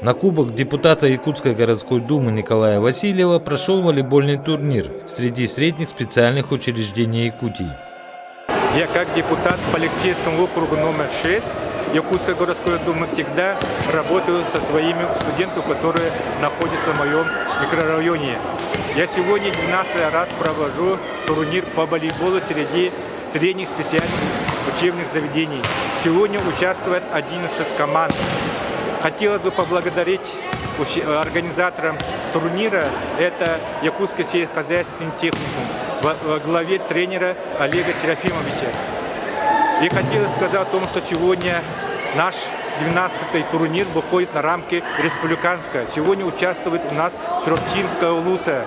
На Кубок депутата Якутской городской думы Николая Васильева прошел волейбольный турнир среди средних специальных учреждений Якутии. Я как депутат по Алексеевскому округу номер 6 Якутской городской думы всегда работаю со своими студентами, которые находятся в моем микрорайоне. Я сегодня 12 раз провожу турнир по волейболу среди средних специальных учебных заведений. Сегодня участвует 11 команд. Хотелось бы поблагодарить организаторам турнира, это Якутский сельскохозяйственный техникум во главе тренера Олега Серафимовича. И хотелось сказать о том, что сегодня наш 12-й турнир выходит на рамки республиканского. Сегодня участвует у нас Срокчинская улуса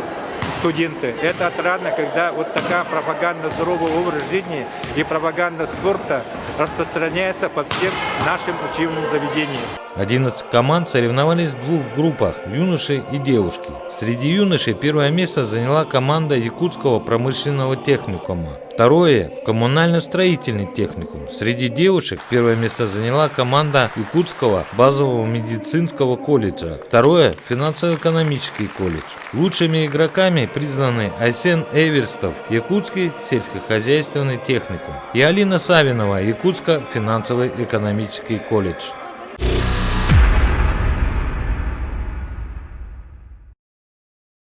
студенты. Это отрадно, когда вот такая пропаганда здорового образа жизни и пропаганда спорта распространяется по всем нашим учебным заведениям. 11 команд соревновались в двух группах – юноши и девушки. Среди юношей первое место заняла команда Якутского промышленного техникума. Второе – коммунально-строительный техникум. Среди девушек первое место заняла команда Якутского базового медицинского колледжа. Второе – финансово-экономический колледж. Лучшими игроками признаны Айсен Эверстов, Якутский сельскохозяйственный техникум, и Алина Савинова, Якутско финансово-экономический колледж.